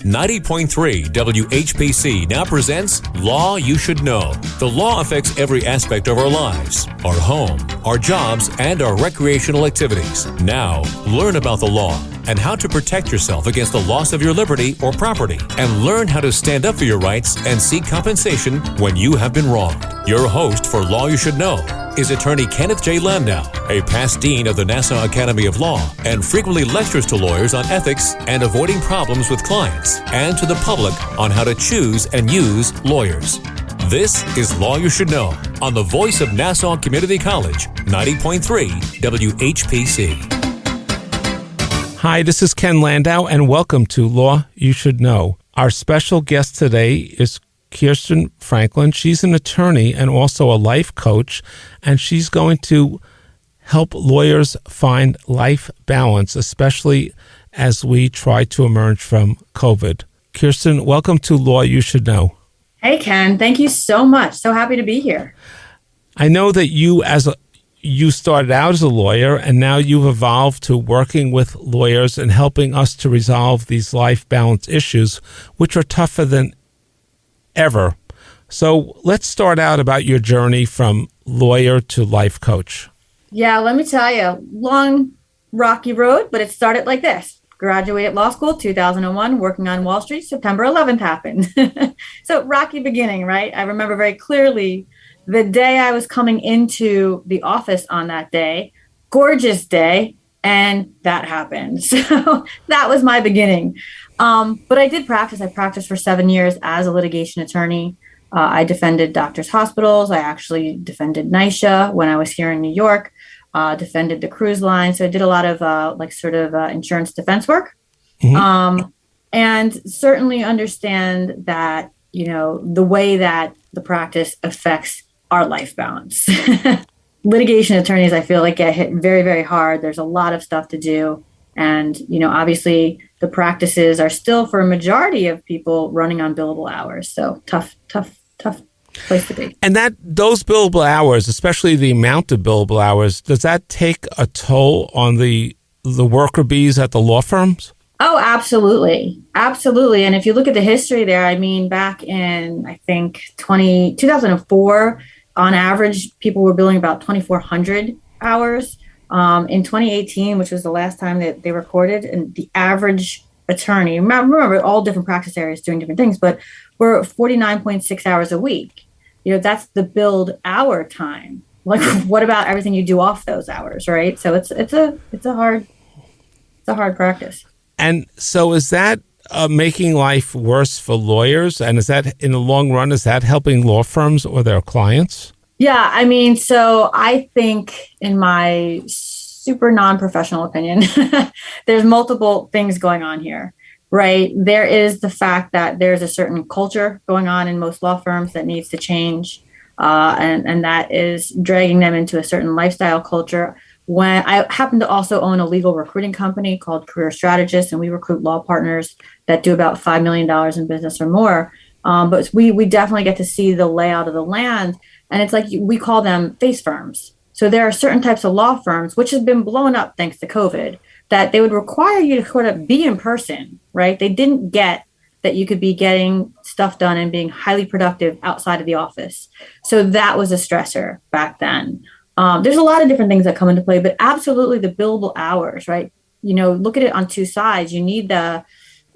90.3 WHPC now presents Law You Should Know. The law affects every aspect of our lives, our home, our jobs, and our recreational activities. Now, learn about the law and how to protect yourself against the loss of your liberty or property, and learn how to stand up for your rights and seek compensation when you have been wronged. Your host for Law You Should Know is attorney Kenneth J. Landau, a past dean of the Nassau Academy of Law, and frequently lectures to lawyers on ethics and avoiding problems with clients, and to the public on how to choose and use lawyers. This is Law You Should Know on the voice of Nassau Community College, 90.3 WHPC. Hi, this is Ken Landau, and welcome to Law You Should Know. Our special guest today is Kirsten Franklin. She's an attorney and also a life coach, and she's going to help lawyers find life balance, especially as we try to emerge from COVID. Kirsten, welcome to Law You Should Know. Hey, Ken. Thank you so much. So happy to be here. I know that you started out as a lawyer, and now you've evolved to working with lawyers and helping us to resolve these life balance issues, which are tougher than ever. So let's start out about your journey from lawyer to life coach. Yeah, let me tell you, long, rocky road, but it started like this. Graduated law school, 2001, working on Wall Street, September 11th happened. So rocky beginning, right? I remember very clearly the day I was coming into the office on that day, gorgeous day, and that happened. So that was my beginning. But I did practice. I practiced for 7 years as a litigation attorney. I defended doctors' hospitals. I actually defended NYSHA when I was here in New York, defended the cruise line. So I did a lot of insurance defense work. Mm-hmm. And certainly understand that, the way that the practice affects our life balance. Litigation attorneys, I feel like, get hit very, very hard. There's a lot of stuff to do. And, obviously the practices are still, for a majority of people, running on billable hours. So tough place to be. And those billable hours, especially the amount of billable hours, does that take a toll on the worker bees at the law firms? Oh, absolutely. Absolutely. And if you look at the history there, back in, I think, 2004, on average, people were billing about 2,400 hours. In 2018, which was the last time that they recorded, and the average attorney, remember all different practice areas doing different things, but we're 49.6 hours a week. That's the billed hour time. Like, what about everything you do off those hours, right? So it's a hard practice. And so is that making life worse for lawyers? And is that, in the long run, is that helping law firms or their clients? Yeah, so I think, in my super non-professional opinion, there's multiple things going on here, right? There is the fact that there's a certain culture going on in most law firms that needs to change, and that is dragging them into a certain lifestyle culture. When I happen to also own a legal recruiting company called Career Strategist, and we recruit law partners that do about $5 million in business or more. But we definitely get to see the layout of the land. And it's like, we call them face firms. So there are certain types of law firms, which have been blown up thanks to COVID, that they would require you to sort of be in person, right? They didn't get that you could be getting stuff done and being highly productive outside of the office. So that was a stressor back then. There's a lot of different things that come into play, but absolutely the billable hours, right? Look at it on two sides. You need a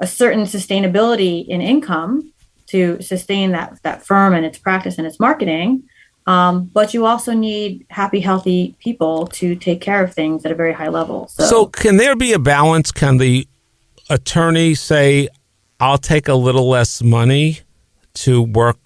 certain sustainability in income to sustain that firm and its practice and its marketing. But you also need happy, healthy people to take care of things at a very high level. So can there be a balance? Can the attorney say, I'll take a little less money to work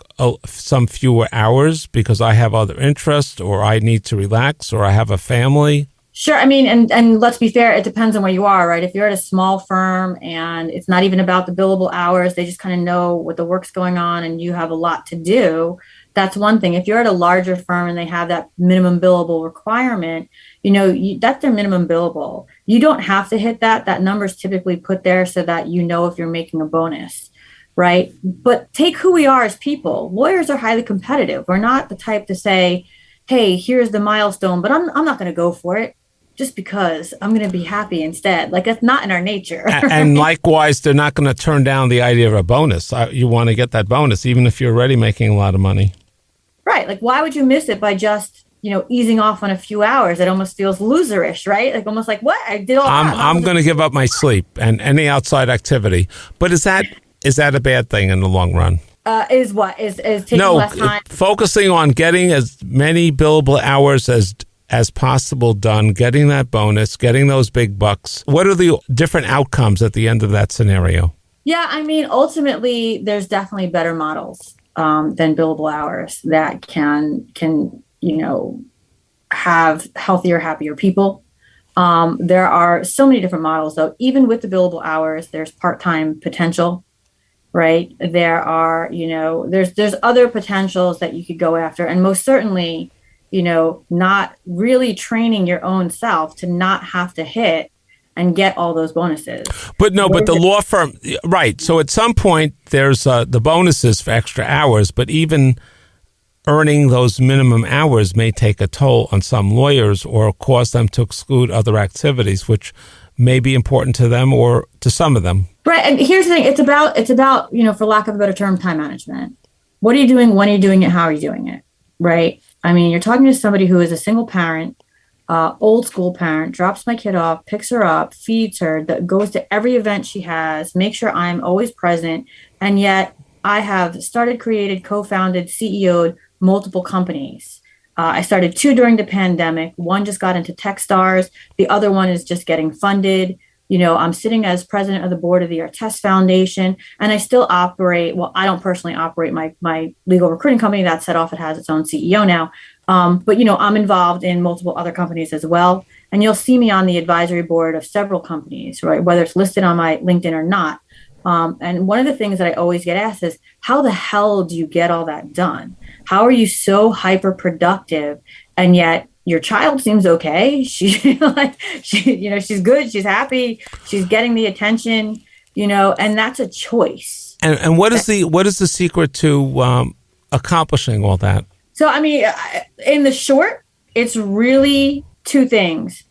some fewer hours because I have other interests, or I need to relax, or I have a family? Sure. And let's be fair, it depends on where you are, right? If you're at a small firm and it's not even about the billable hours, they just kind of know what the work's going on and you have a lot to do, that's one thing. If you're at a larger firm and they have that minimum billable requirement, that's their minimum billable. You don't have to hit that. That number's typically put there so that if you're making a bonus, right? But take who we are as people. Lawyers are highly competitive. We're not the type to say, hey, here's the milestone, but I'm not going to go for it. just because I'm going to be happy instead. Like, that's not in our nature. And likewise, they're not going to turn down the idea of a bonus. You want to get that bonus, even if you're already making a lot of money. Right. Like, why would you miss it by just, easing off on a few hours? It almost feels loserish, right? Like, almost like, what? I did all that. I'm going to give up my sleep and any outside activity. But is that a bad thing in the long run? Is taking less time? Focusing on getting as many billable hours as possible done, getting that bonus, getting those big bucks. What are the different outcomes at the end of that scenario? Yeah, I mean, ultimately, there's definitely better models than billable hours that can have healthier, happier people. There are so many different models, though. Even with the billable hours, there's part-time potential. Right. There are, there's other potentials that you could go after. And most certainly, not really training your own self to not have to hit and get all those bonuses. But the law firm, right. So at some point, there's the bonuses for extra hours, but even earning those minimum hours may take a toll on some lawyers or cause them to exclude other activities, which may be important to them or to some of them. Right. And here's the thing. It's about, for lack of a better term, time management. What are you doing? When are you doing it? How are you doing it? Right. I mean, you're talking to somebody who is a single parent, old school parent, drops my kid off, picks her up, feeds her, goes to every event she has, make sure I'm always present. And yet I have started, created, co-founded, CEO'd multiple companies. I started 2 during the pandemic. One just got into Techstars. The other one is just getting funded. I'm sitting as president of the board of the Artest Foundation, and I still operate. Well, I don't personally operate my legal recruiting company. That's set off. It has its own CEO now. But I'm involved in multiple other companies as well. And you'll see me on the advisory board of several companies, right? Whether it's listed on my LinkedIn or not. And one of the things that I always get asked is, how the hell do you get all that done? How are you so hyper productive? And yet your child seems okay. She's good. She's happy. She's getting the attention, and that's a choice. And what is the secret to accomplishing all that? So, I mean, in the short, it's really 2 things.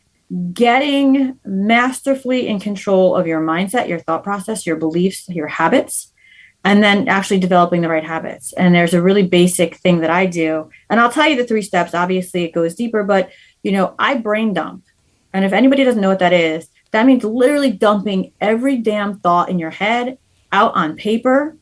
Getting masterfully in control of your mindset, your thought process, your beliefs, your habits, and then actually developing the right habits. And there's a really basic thing that I do. And I'll tell you the 3 steps. Obviously, it goes deeper, but, I brain dump. And if anybody doesn't know what that is, that means literally dumping every damn thought in your head out on paper.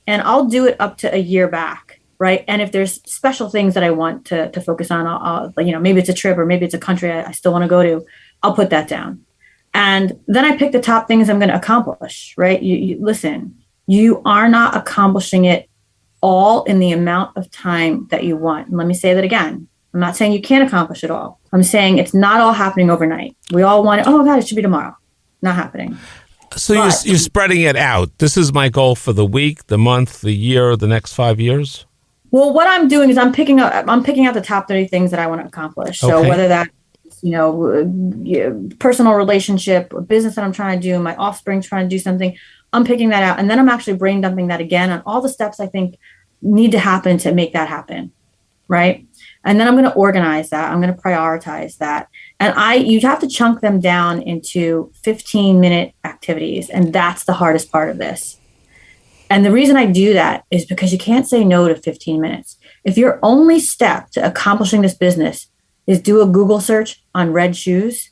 And I'll do it up to a year back, right? And if there's special things that I want to focus on, I'll maybe it's a trip or maybe it's a country I still want to go to, I'll put that down. And then I pick the top things I'm going to accomplish, right? You listen. You are not accomplishing it all in the amount of time that you want. And let me say that again. I'm not saying you can't accomplish it all. I'm saying it's not all happening overnight. We all want it. Oh, God, it should be tomorrow. Not happening. So you're spreading it out. This is my goal for the week, the month, the year, the next 5 years? Well, what I'm doing is I'm picking out the top 30 things that I want to accomplish. So whether that's, personal relationship, or business that I'm trying to do, my offspring trying to do something, I'm picking that out. And then I'm actually brain dumping that again on all the steps I think need to happen to make that happen. Right. And then I'm going to organize that. I'm going to prioritize that. And you'd have to chunk them down into 15-minute activities. And that's the hardest part of this. And the reason I do that is because you can't say no to 15 minutes. If your only step to accomplishing this business is do a Google search on red shoes,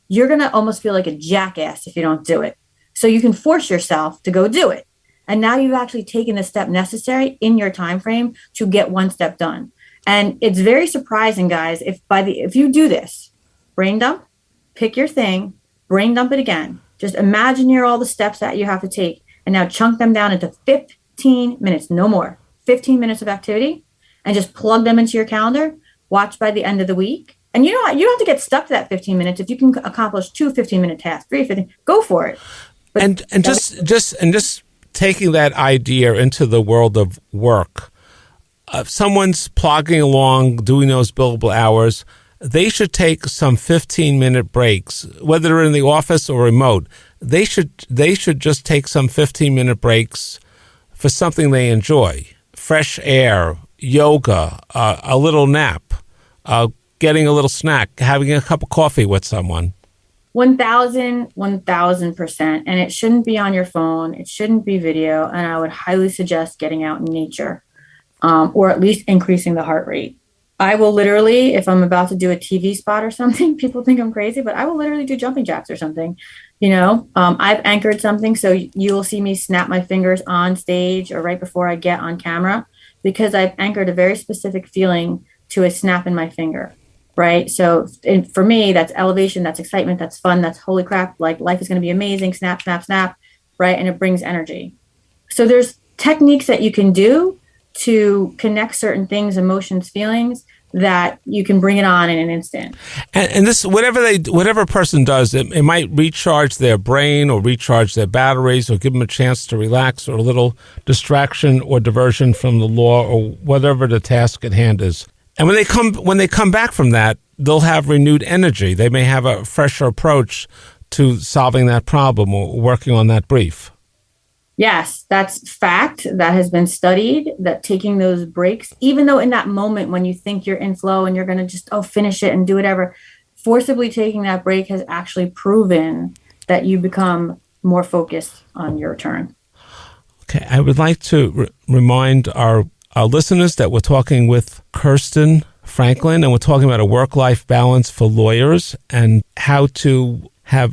you're going to almost feel like a jackass if you don't do it. So you can force yourself to go do it. And now you've actually taken the step necessary in your time frame to get one step done. And it's very surprising, guys, if you do this, brain dump, pick your thing, brain dump it again. Just imagine all the steps that you have to take and now chunk them down into 15 minutes, no more, 15 minutes of activity, and just plug them into your calendar. Watch by the end of the week. And you don't have to get stuck to that 15 minutes. If you can accomplish 2 15-minute tasks, 3 15, go for it. But and just taking that idea into the world of work, if someone's plodding along, doing those billable hours, they should take some 15-minute breaks, whether they're in the office or remote. They should just take some 15-minute breaks for something they enjoy: fresh air, yoga, a little nap, getting a little snack, having a cup of coffee with someone. 1000%. And it shouldn't be on your phone. It shouldn't be video. And I would highly suggest getting out in nature, or at least increasing the heart rate. I will literally, if I'm about to do a TV spot or something, people think I'm crazy, but I will literally do jumping jacks or something. I've anchored something. So you will see me snap my fingers on stage or right before I get on camera, because I've anchored a very specific feeling to a snap in my finger. Right. So for me, that's elevation, that's excitement, that's fun, that's holy crap, like life is going to be amazing, snap, snap, snap. Right. And it brings energy. So there's techniques that you can do to connect certain things, emotions, feelings, that you can bring it on in an instant. And this, whatever a person does, it might recharge their brain or recharge their batteries or give them a chance to relax, or a little distraction or diversion from the law or whatever the task at hand is. And when they come back from that, they'll have renewed energy. They may have a fresher approach to solving that problem or working on that brief. Yes, that's fact. That has been studied, that taking those breaks, even though in that moment when you think you're in flow and you're going to just, finish it and do whatever, forcibly taking that break has actually proven that you become more focused on your turn. Okay, I would like to remind our listeners that we're talking with Kirsten Franklin, and we're talking about a work-life balance for lawyers and how to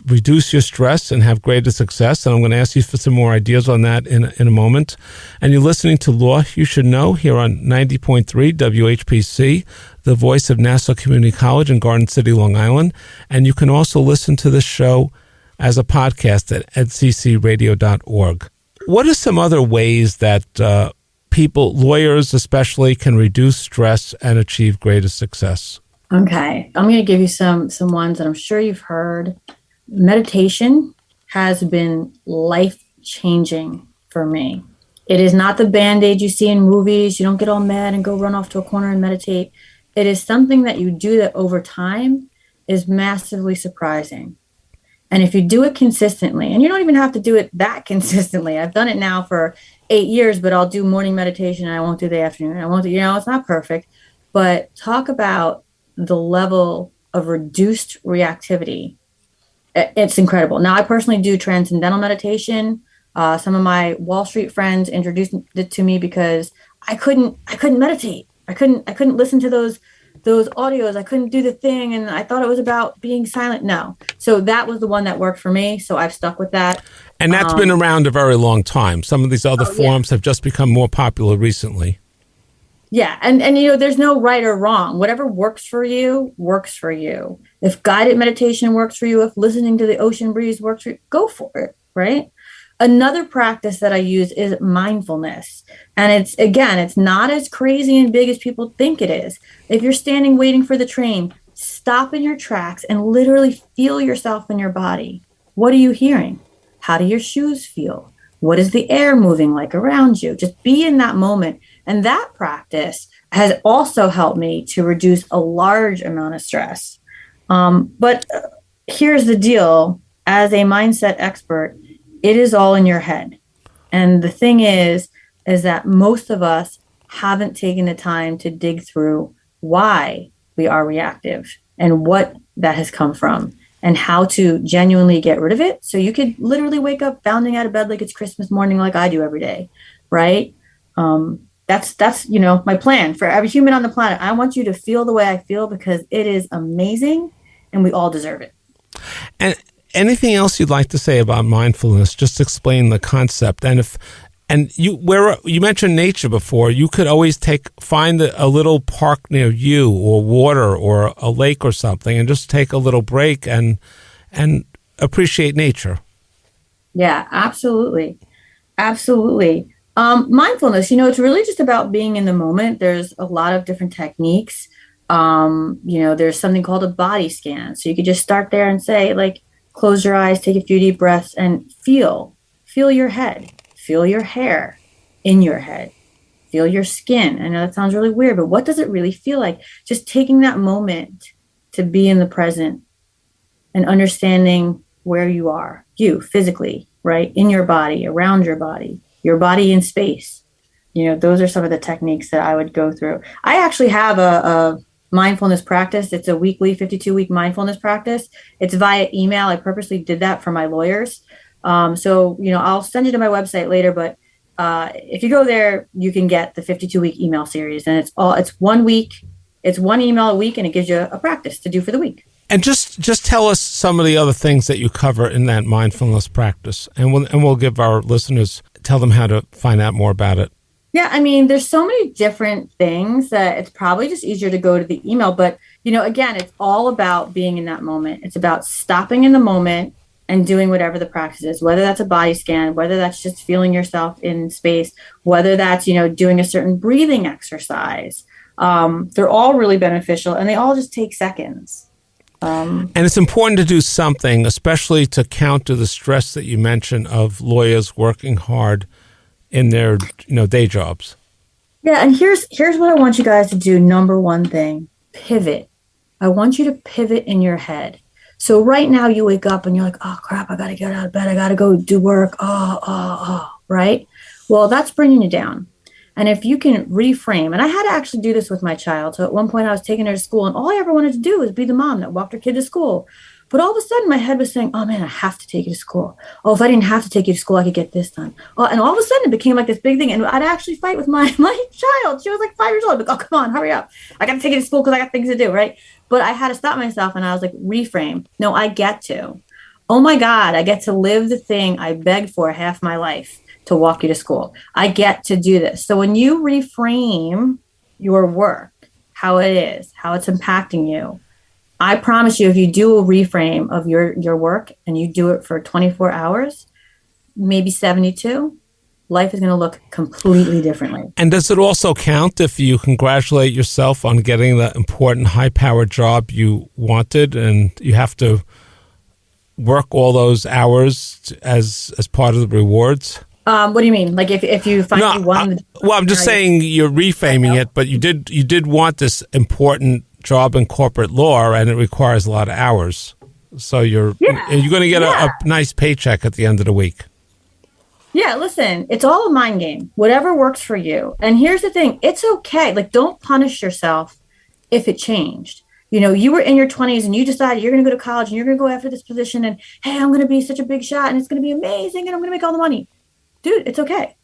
reduce your stress and have greater success. And I'm going to ask you for some more ideas on that in a moment. And you're listening to Law You Should Know here on 90.3 WHPC, the voice of Nassau Community College in Garden City, Long Island. And you can also listen to this show as a podcast at edccradio.org. What are some other ways that people, lawyers especially, can reduce stress and achieve greater success? Okay, I'm going to give you some ones that I'm sure you've heard. Meditation has been life-changing for me. It is not the Band-Aid you see in movies. You don't get all mad and go run off to a corner and meditate. It is something that you do that over time is massively surprising. And if you do it consistently, and you don't even have to do it that consistently. I've done it now for 8 years, but I'll do morning meditation and I won't do the afternoon. I won't do, it's not perfect, but talk about the level of reduced reactivity. It's incredible. Now, I personally do Transcendental Meditation. Some of my Wall Street friends introduced it to me because I couldn't meditate. I couldn't listen to those audios. I couldn't do the thing, and I thought it was about being silent. No. So that was the one that worked for me. So I've stuck with that. And that's been around a very long time. Some of these other forms have just become more popular recently. Yeah. And there's no right or wrong. Whatever works for you, works for you. If guided meditation works for you, if listening to the ocean breeze works for you, go for it. Right. Another practice that I use is mindfulness. And it's not as crazy and big as people think it is. If you're standing waiting for the train, stop in your tracks and literally feel yourself in your body. What are you hearing? How do your shoes feel? What is the air moving like around you? Just be in that moment. And that practice has also helped me to reduce a large amount of stress. But here's the deal. As a mindset expert, it is all in your head. And the thing is that most of us haven't taken the time to dig through why we are reactive and what that has come from and how to genuinely get rid of it. So you could literally wake up bounding out of bed like it's Christmas morning, like I do every day, right? That's my plan for every human on the planet. I want you to feel the way I feel because it is amazing and we all deserve it. And anything else you'd like to say about mindfulness? Just explain the concept. And you mentioned nature before. You could always find a little park near you, or water, or a lake, or something, and just take a little break and appreciate nature. Yeah, absolutely. Mindfulness, it's really just about being in the moment. There's a lot of different techniques. There's something called a body scan. So you could just start there and say, like, close your eyes, take a few deep breaths, and feel your head, feel your hair in your head, feel your skin. I know that sounds really weird, but what does it really feel like? Just taking that moment to be in the present and understanding where you are, you physically, right? In your body, around your body in space. Those are some of the techniques that I would go through. I actually have Mindfulness Practice. It's a weekly 52-week mindfulness practice. It's via email. I purposely did that for my lawyers. So, I'll send you to my website later, but if you go there, you can get the 52-week email series, and it's 1 week. It's one email a week, and it gives you a practice to do for the week. And just tell us some of the other things that you cover in that mindfulness practice, and we'll give our listeners, tell them how to find out more about it. Yeah, I mean, there's so many different things that it's probably just easier to go to the email. But, again, it's all about being in that moment. It's about stopping in the moment and doing whatever the practice is, whether that's a body scan, whether that's just feeling yourself in space, whether that's, doing a certain breathing exercise. They're all really beneficial, and they all just take seconds. And it's important to do something, especially to counter the stress that you mentioned of lawyers working hard in their day jobs. Yeah, and here's what I want you guys to do. Number one thing, pivot. I want you to pivot in your head. So right now you wake up and you're like, oh crap, I gotta get out of bed, I gotta go do work. Right? Well, that's bringing you down. And if you can reframe, and I had to actually do this with my child. So at one point I was taking her to school, and all I ever wanted to do was be the mom that walked her kid to school. But all of a sudden, my head was saying, oh, man, I have to take you to school. Oh, if I didn't have to take you to school, I could get this done. Oh, and all of a sudden, it became like this big thing. And I'd actually fight with my child. She was like 5 years old. Like, oh, come on, hurry up. I got to take you to school because I got things to do, right? But I had to stop myself, and I was like, reframe. No, I get to. Oh, my God, I get to live the thing I begged for half my life, to walk you to school. I get to do this. So when you reframe your work, how it is, how it's impacting you, I promise you, if you do a reframe of your work and you do it for 24 hours, maybe 72, life is going to look completely differently. And does it also count if you congratulate yourself on getting the important high-powered job you wanted, and you have to work all those hours as part of the rewards? What do you mean? Like if you finally won? Well, I'm just saying you're reframing it, but you did want this important job in corporate law, and it requires a lot of hours. So you're going to get a nice paycheck at the end of the week. Yeah, listen, it's all a mind game. Whatever works for you. And here's the thing. It's okay. Like, don't punish yourself if it changed. You were in your 20s and you decided you're going to go to college and you're going to go after this position, and, hey, I'm going to be such a big shot and it's going to be amazing and I'm going to make all the money. Dude, it's okay.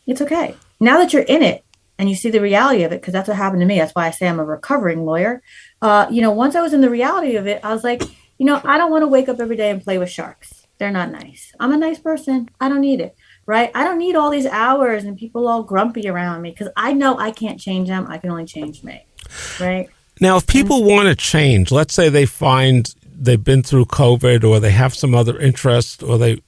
It's okay. Now that you're in it and you see the reality of it, because that's what happened to me. That's why I say I'm a recovering lawyer. Once I was in the reality of it, I was like, I don't want to wake up every day and play with sharks. They're not nice. I'm a nice person. I don't need it. Right? I don't need all these hours and people all grumpy around me, because I know I can't change them. I can only change me. Right? Now, if people want to change, let's say they find they've been through COVID, or they have some other interest, or they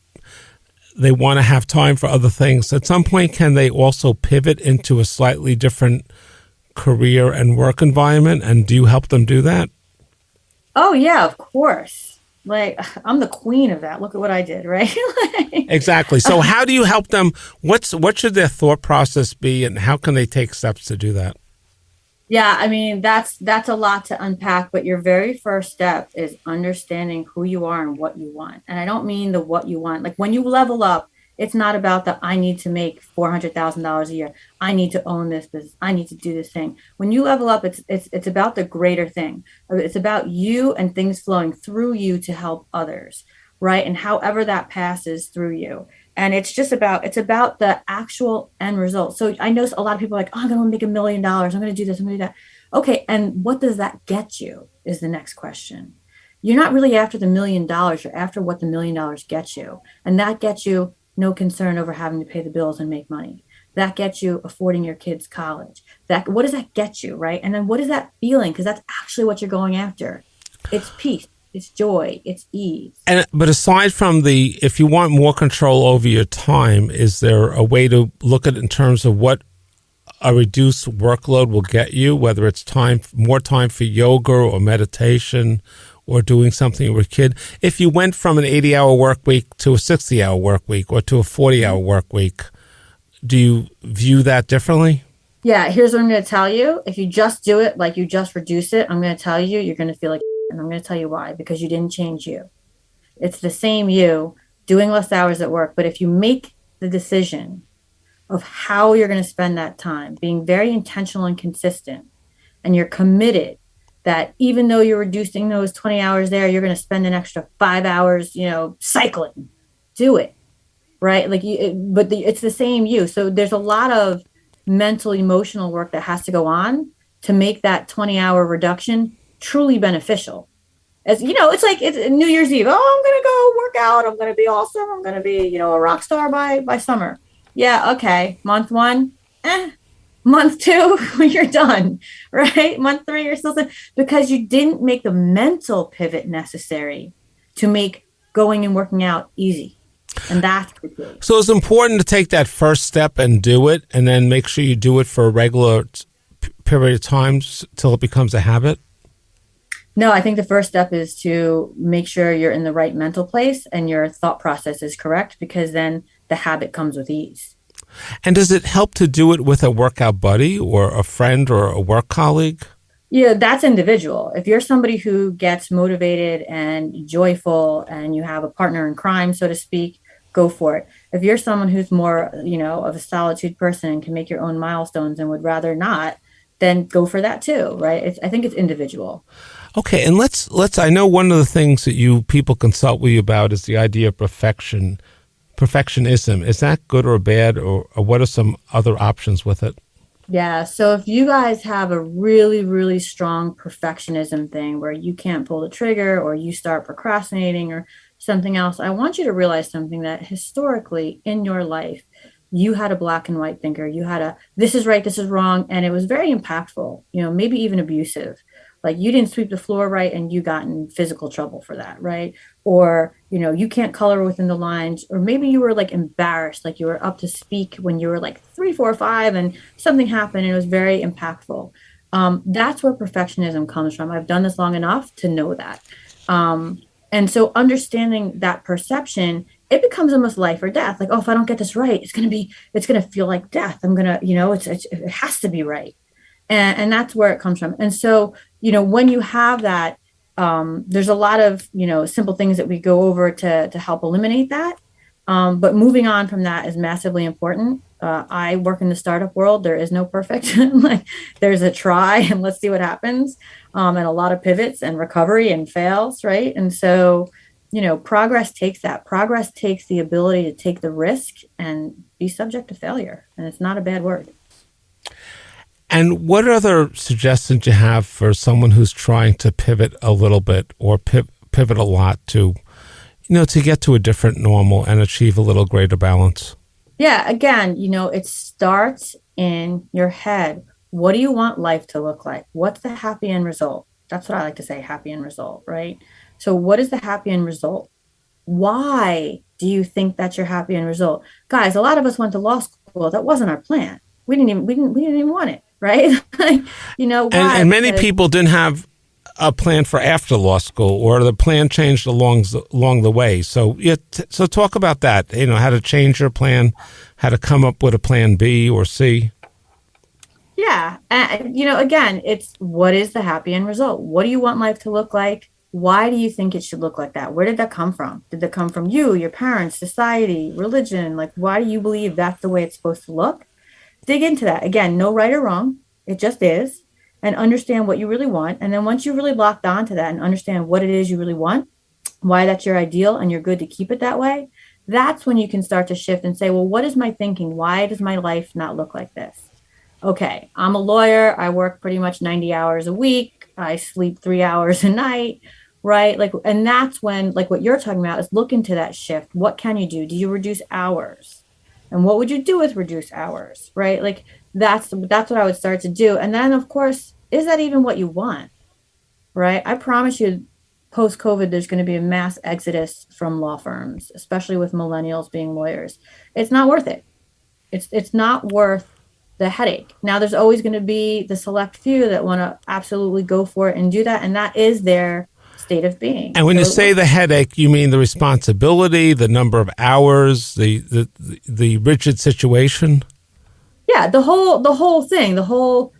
want to have time for other things, at some point, can they also pivot into a slightly different career and work environment? And do you help them do that? Oh, yeah, of course. Like, I'm the queen of that. Look at what I did, right? Exactly. So how do you help them? What should their thought process be, and how can they take steps to do that? Yeah, I mean, that's a lot to unpack, but your very first step is understanding who you are and what you want. And I don't mean the what you want. Like, when you level up, it's not about the I need to make $400,000 a year. I need to own this business. I need to do this thing. When you level up, it's about the greater thing. It's about you and things flowing through you to help others, right? And however that passes through you. And it's about the actual end result. So I know a lot of people are like, oh, I'm going to make $1 million. I'm going to do this. I'm going to do that. Okay. And what does that get you is the next question. You're not really after the $1 million. You're after what the $1 million gets you. And that gets you no concern over having to pay the bills and make money. That gets you affording your kids college. What does that get you, right? And then what is that feeling? Because that's actually what you're going after. It's peace. It's joy. It's ease. But aside from if you want more control over your time, is there a way to look at it in terms of what a reduced workload will get you, whether it's more time for yoga or meditation or doing something with a kid? If you went from an 80-hour work week to a 60-hour work week or to a 40-hour work week, do you view that differently? Yeah, here's what I'm going to tell you. If you just do it, like you just reduce it, I'm going to tell you, you're going to feel like, and I'm going to tell you why, because you didn't change you. It's the same you doing less hours at work. But if you make the decision of how you're going to spend that time, being very intentional and consistent, and you're committed that even though you're reducing those 20 hours there, you're going to spend an extra 5 hours, cycling. Do it. Right. Like it's the same you. So there's a lot of mental, emotional work that has to go on to make that 20-hour reduction truly beneficial. As you know, it's like it's New Year's Eve. Oh, I'm going to go work out. I'm going to be awesome. I'm going to be, a rock star by summer. Yeah. Okay. Month one. Month two, you're done, right? Month three, you're still because you didn't make the mental pivot necessary to make going and working out easy. And that's the key. So it's important to take that first step and do it, and then make sure you do it for a regular period of time till it becomes a habit? No, I think the first step is to make sure you're in the right mental place and your thought process is correct, because then the habit comes with ease. And does it help to do it with a workout buddy or a friend or a work colleague? Yeah, that's individual. If you're somebody who gets motivated and joyful and you have a partner in crime, so to speak, go for it. If you're someone who's more, of a solitude person and can make your own milestones and would rather not, then go for that too, right? I think it's individual. Okay, and let's. I know one of the things that people consult with you about is the idea of perfectionism. Is that good or bad, or what are some other options with it? Yeah. So if you guys have a really, really strong perfectionism thing where you can't pull the trigger or you start procrastinating or something else, I want you to realize something, that historically in your life, you had a black and white thinker. You had this is right, this is wrong. And it was very impactful, maybe even abusive. Like you didn't sweep the floor right and you got in physical trouble for that, right? Or, you can't color within the lines, or maybe you were like embarrassed, like you were up to speak when you were like 3, 4, 5 and something happened and it was very impactful. That's where perfectionism comes from. I've done this long enough to know that. And so understanding that perception, it becomes almost life or death. Like, oh, if I don't get this right, it's going to feel like death. I'm going to, it has to be right. And that's where it comes from. And so, when you have that, there's a lot of, simple things that we go over to help eliminate that. But moving on from that is massively important. I work in the startup world. There is no perfect. Like there's a try and let's see what happens. And a lot of pivots and recovery and fails, right? And so, progress takes that. Progress takes the ability to take the risk and be subject to failure. And it's not a bad word. And what other suggestions you have for someone who's trying to pivot a little bit or pivot a lot to, to get to a different normal and achieve a little greater balance? Yeah, again, it starts in your head. What do you want life to look like? What's the happy end result? That's what I like to say, happy end result, right? So what is the happy end result? Why do you think that's your happy end result? Guys, a lot of us went to law school. That wasn't our plan. We didn't even want it. Right? Why? And many people didn't have a plan for after law school, or the plan changed along the way. So so talk about that, how to change your plan, how to come up with a plan B or C. Yeah. And, again, it's what is the happy end result? What do you want life to look like? Why do you think it should look like that? Where did that come from? Did that come from you, your parents, society, religion? Like, why do you believe that's the way it's supposed to look? Dig into that. Again, no right or wrong. It just is. And understand what you really want. And then once you really locked onto that and understand what it is you really want, why that's your ideal and you're good to keep it that way, that's when you can start to shift and say, well, what is my thinking? Why does my life not look like this? Okay, I'm a lawyer. I work pretty much 90 hours a week. I sleep 3 hours a night, right? And that's when, what you're talking about is look into that shift. What can you do? Do you reduce hours? And what would you do with reduced hours, right? That's what I would start to do. And then, of course, is that even what you want, right? I promise you, post-COVID, there's going to be a mass exodus from law firms, especially with millennials being lawyers. It's not worth it. It's not worth the headache. Now, there's always going to be the select few that want to absolutely go for it and do that. And that is their state of being. And when you say the headache, you mean the responsibility, the number of hours, the rigid situation? Yeah, the whole thing, the whole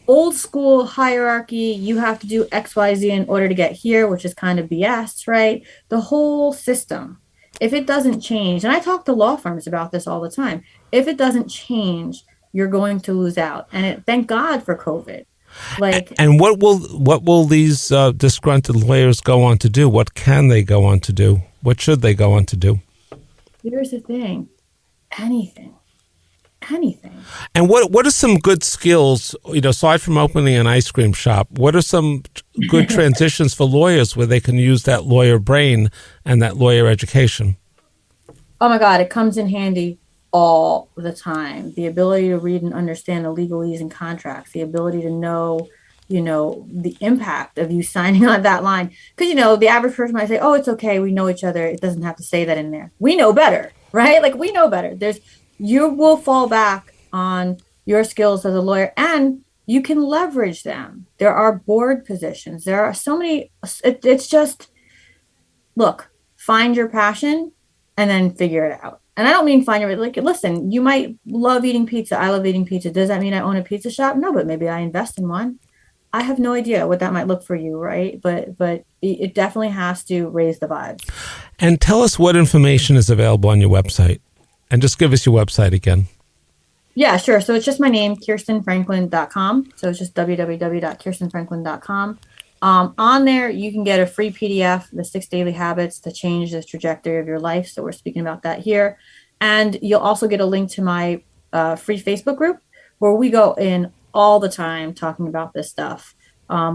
old school hierarchy. You have to do XYZ in order to get here, which is kind of BS, right? The whole system. If it doesn't change, and I talk to law firms about this all the time, if it doesn't change, you're going to lose out. And thank God for COVID, And what will these disgruntled lawyers go on to do? What can they go on to do? What should they go on to do? Here's the thing. Anything. And what are some good skills, aside from opening an ice cream shop, what are some good transitions for lawyers where they can use that lawyer brain and that lawyer education? Oh my God, it comes in handy all the time. The ability to read and understand the legalese and contracts, the ability to know, the impact of you signing on that line. Because, the average person might say, oh, it's okay, we know each other. It doesn't have to say that in there. We know better, right? Like, we know better. You will fall back on your skills as a lawyer, and you can leverage them. There are board positions. There are so many. It's just, look, find your passion and then figure it out. And I don't mean find your, listen, you might love eating pizza. I love eating pizza. Does that mean I own a pizza shop? No, but maybe I invest in one. I have no idea what that might look for you, right? But it definitely has to raise the vibes. And tell us what information is available on your website. And just give us your website again. Yeah, sure. So it's just my name, KirstenFranklin.com. So it's just www.KirstenFranklin.com. On there, you can get a free PDF, the 6 Daily Habits to Change the Trajectory of Your Life. So we're speaking about that here. And you'll also get a link to my free Facebook group where we go in all the time talking about this stuff,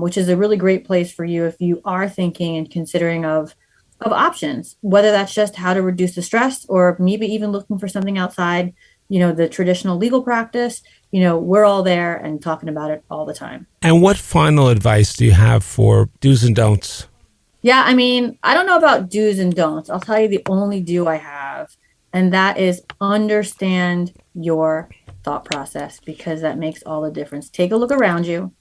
which is a really great place for you if you are thinking and considering of options, whether that's just how to reduce the stress or maybe even looking for something outside, the traditional legal practice. We're all there and talking about it all the time. And what final advice do you have for do's and don'ts? Yeah, I don't know about do's and don'ts. I'll tell you the only do I have, and that is understand your thought process, because that makes all the difference. Take a look around you.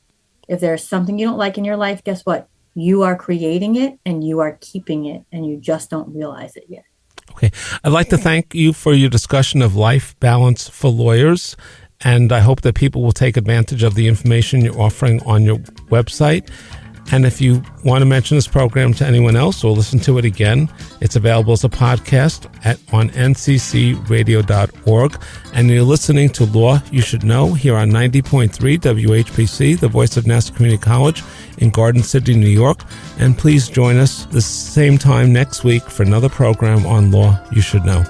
If there's something you don't like in your life, guess what? You are creating it and you are keeping it, and you just don't realize it yet. Okay. I'd like to thank you for your discussion of life balance for lawyers, and I hope that people will take advantage of the information you're offering on your website. And if you want to mention this program to anyone else or listen to it again, it's available as a podcast on nccradio.org. And you're listening to Law You Should Know here on 90.3 WHPC, the voice of Nassau Community College in Garden City, New York. And please join us the same time next week for another program on Law You Should Know.